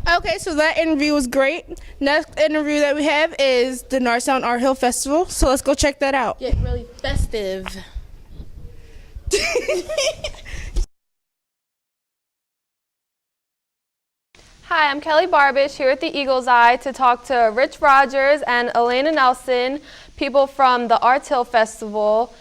Okay, so that interview was great. Next interview that we have is the Norristown Art Hill Festival, so let's go check that out. Get really festive. Hi, I'm Kelly Barbish here at the Eagle's Eye to talk to Rogers and Alaina Nelson, people from the Arts Hill Festival,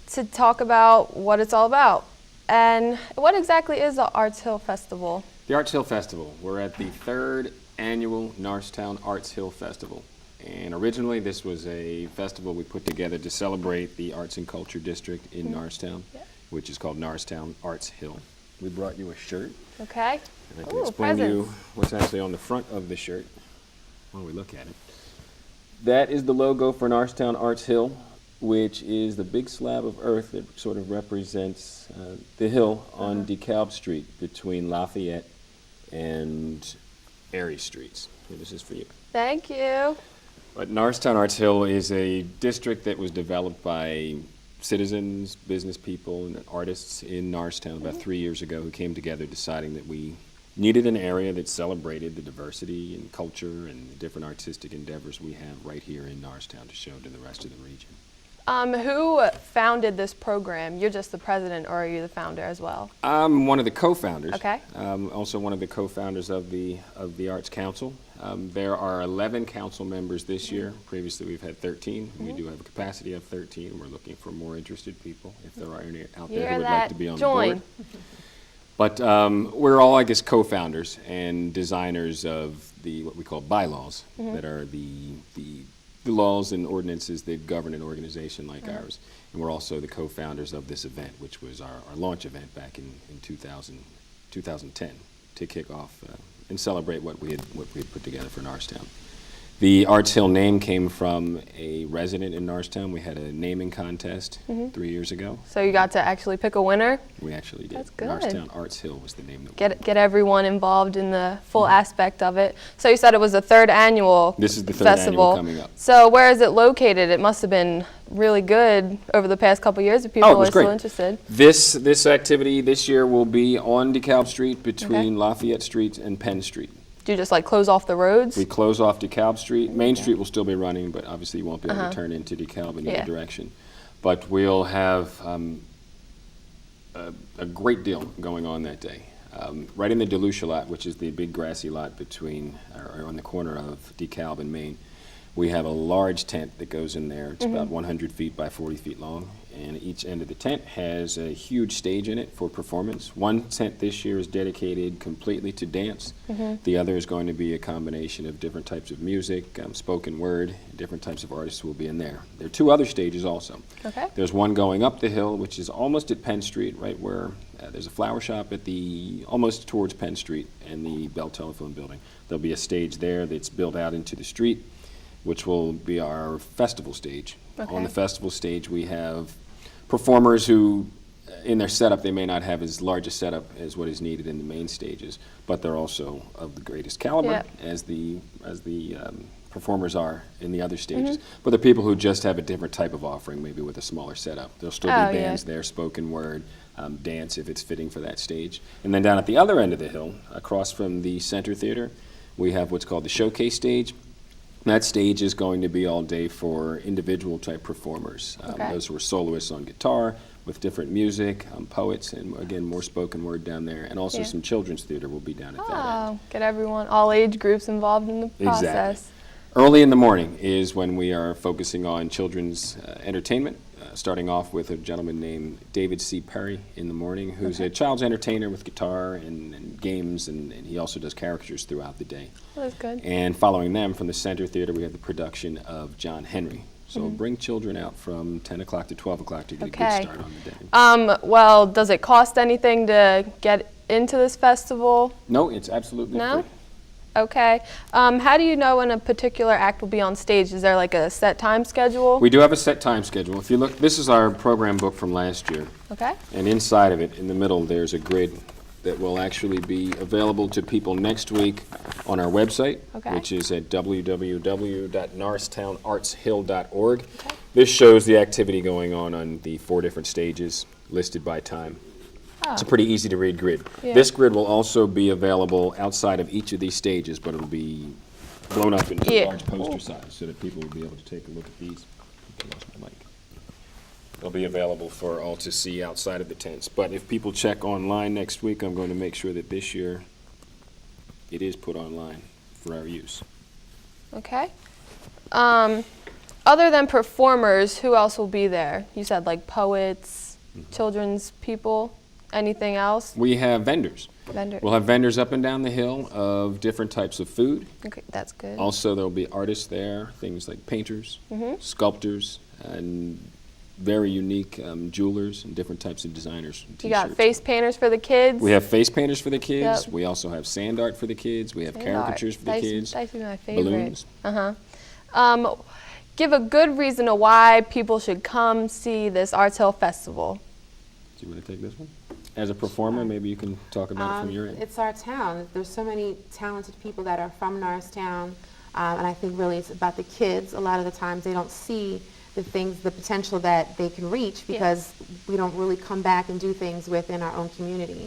to talk about what it's all about. And what exactly is the Arts Hill Festival? The Arts Hill Festival. We're at the 3rd annual Norristown Arts Hill Festival. And originally this was a festival we put together to celebrate the Arts and Culture District in Norristown, which is called Norristown Arts Hill. We brought you a shirt. Okay. And I can explain to you what's actually on the front of the shirt while we look at it. That is the logo for Norristown Arts Hill, which is the big slab of earth that sort of represents the hill on DeKalb Street between Lafayette and Erie Streets. Here, this is for you. Thank you. But Norristown Arts Hill is a district that was developed by citizens, business people, and artists in Norristown about 3 years ago who came together deciding that we needed an area that celebrated the diversity and culture and the different artistic endeavors we have right here in Norristown to show to the rest of the region. Who founded this program? You're just the president, or are you the founder as well? I'm one of the co-founders. Okay. Also one of the co-founders of the Arts Council. There are 11 council members this year. Previously we've had 13. We do have a capacity of 13. We're looking for more interested people if there are any out there who would like to be on the board. But we're all, I guess, co-founders and designers of what we call bylaws that are the laws and ordinances that govern an organization like ours. And we're also the co-founders of this event, which was our launch event back in 2010 to kick off and celebrate what we had put together for Norristown. The Arts Hill name came from a resident in Norristown. We had a naming contest 3 years ago. So you got to actually pick a winner? We actually did. That's good. Norristown Arts Hill was the name that Get everyone involved in the full aspect of it. So you said it was the 3rd annual This is the 3rd festival. annual coming up. So where is it located? It must have been really good over the past couple years if people are still interested. This activity this year will be on DeKalb Street between Lafayette Street and Penn Street. Do you just like close off the roads? We close off DeKalb Street. Main Street will still be running, but obviously you won't be able to turn into DeKalb in either direction. But we'll have a great deal going on that day. Right in the Delucia lot, which is the big grassy lot between, or on the corner of DeKalb and Main, we have a large tent that goes in there. It's about 100 feet by 40 feet long, and each end of the tent has a huge stage in it for performance. One tent this year is dedicated completely to dance. The other is going to be a combination of different types of music, spoken word, different types of artists will be in there. There are 2 other stages also. There's one going up the hill, which is almost at Penn Street, right where there's a flower shop at almost towards Penn Street and the Bell Telephone Building. There'll be a stage there that's built out into the street, which will be our festival stage. On the festival stage, we have performers who, in their setup, they may not have as large a setup as what is needed in the main stages, but they're also of the greatest caliber as the performers are in the other stages. But they're people who just have a different type of offering, maybe with a smaller setup. There'll still be bands there, spoken word, dance if it's fitting for that stage. And then down at the other end of the hill, across from the Center Theater, we have what's called the showcase stage. That stage is going to be all day for individual type performers. Those who are soloists on guitar with different music, poets, and again, more spoken word down there. And also some children's theater will be down at that end. Get everyone, all age groups involved in the process. Early in the morning is when we are focusing on children's entertainment, starting off with a gentleman named David C. Perry in the morning, who's a child's entertainer with guitar and games, and he also does caricatures throughout the day. That's good. And following them from the Center Theater, we have the production of John Henry. So bring children out from 10 o'clock to 12 o'clock to get a good start on the day. Well, does it cost anything to get into this festival? No, it's absolutely free. Okay. How do you know when a particular act will be on stage? Is there like a set time schedule? We do have a set time schedule. If you look, this is our program book from last year. Okay. And inside of it, in the middle, there's a grid that will actually be available to people next week on our website, which is at www.norristownartshill.org. This shows the activity going on the 4 different stages listed by time. It's a pretty easy to read grid. Yeah. This grid will also be available outside of each of these stages, but it'll be blown up into a large poster size so that people will be able to take a look at these. I lost my mic. They'll be available for all to see outside of the tents. But if people check online next week, I'm going to make sure that this year it is put online for our use. Okay. Other than performers, who else will be there? You said like poets, children's people, anything else? We have vendors. Vendors. We'll have vendors up and down the hill of different types of food. Okay, that's good. Also, there'll be artists there, things like painters, sculptors, and very unique jewelers and different types of designers. And You got t-shirts. face painters for the kids. We have face painters for the kids. Yep. We also have sand art for the kids. We have Sand caricatures art. for the kids. That's my favorite. Balloons. Give a good reason to why people should come see this Arts Hill Festival. Do you want to take this one? As a performer, maybe you can talk about it from your end. It's our town. There's so many talented people that are from Norristown, and I think really it's about the kids. A lot of the times they don't see the things, the potential that they can reach because we don't really come back and do things within our own community.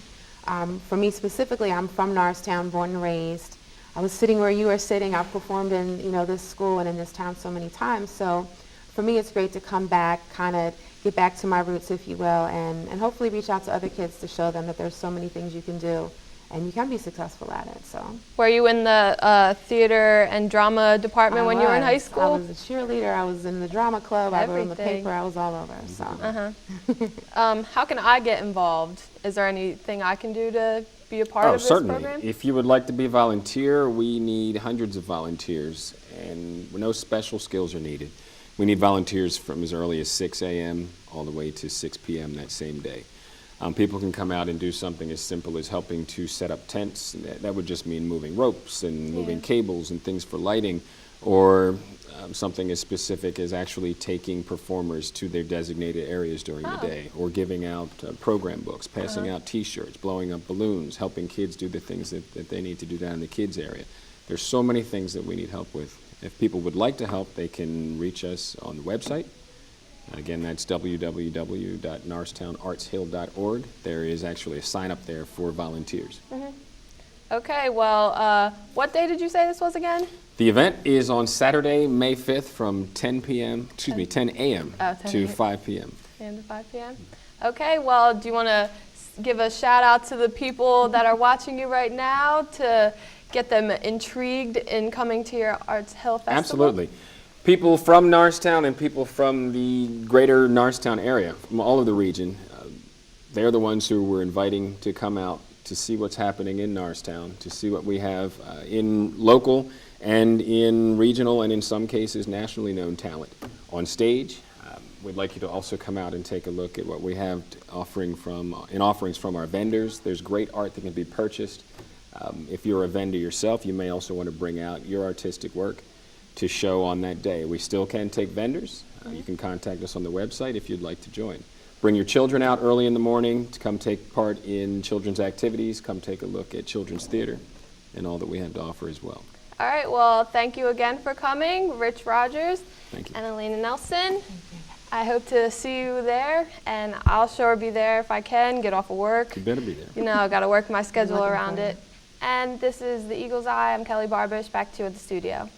For me specifically, I'm from Norristown, born and raised. I was sitting where you are sitting. I've performed in this school and in this town so many times. So for me, it's great to come back, kind of get back to my roots, if you will, and hopefully reach out to other kids to show them that there's so many things you can do and you can be successful at it. So. Were you in the theater and drama department when you were in high I school? was a cheerleader. I was in the drama club. I wrote in the Everything. paper. I was all over. So. How can I get involved? Is there anything I can do to be a part of this certainly. program? If you would like to be a volunteer, we need hundreds of volunteers, and no special skills are needed. We need volunteers from as early as 6 a.m. all the way to 6 p.m. that same day. People can come out and do something as simple as helping to set up tents. That would just mean moving ropes and moving cables and things for lighting, or something as specific as actually taking performers to their designated areas during the day, or giving out program books, passing out T-shirts, blowing up balloons, helping kids do the things that they need to do down in the kids area. There's so many things that we need help with. If people would like to help, they can reach us on the website. Again, that's www.norristownartshill.org. There is actually a sign up there for volunteers. Okay, well, what day did you say this was again? The event is on Saturday, May 5th from 10 a.m. to 5 p.m. 10 to 5 p.m. Okay, well, do you want to give a shout out to the people that are watching you right now to get them intrigued in coming to your Arts Hill Festival? Absolutely. People from Norristown and people from the greater Norristown area, from all of the region, they're the ones who we're inviting to come out to see what's happening in Norristown, to see what we have in local and in regional and in some cases nationally known talent on stage. We'd like you to also come out and take a look at what we have offerings from our vendors. There's great art that can be purchased. If you're a vendor yourself, you may also want to bring out your artistic work to show on that day. We still can take vendors. You can contact us on the website if you'd like to join. Bring your children out early in the morning to come take part in children's activities, come take a look at children's theater and all that we have to offer as well. All right, well, thank you again for coming, Rich Rogers Thank you. and Alaina Nelson. I hope to see you there, and I'll sure be there if I can, get off of work. You better be there. You know, I got to work my schedule Looking around forward. it. And this is the Eagle's Eye. I'm Kelly Barbish, back to you at the studio.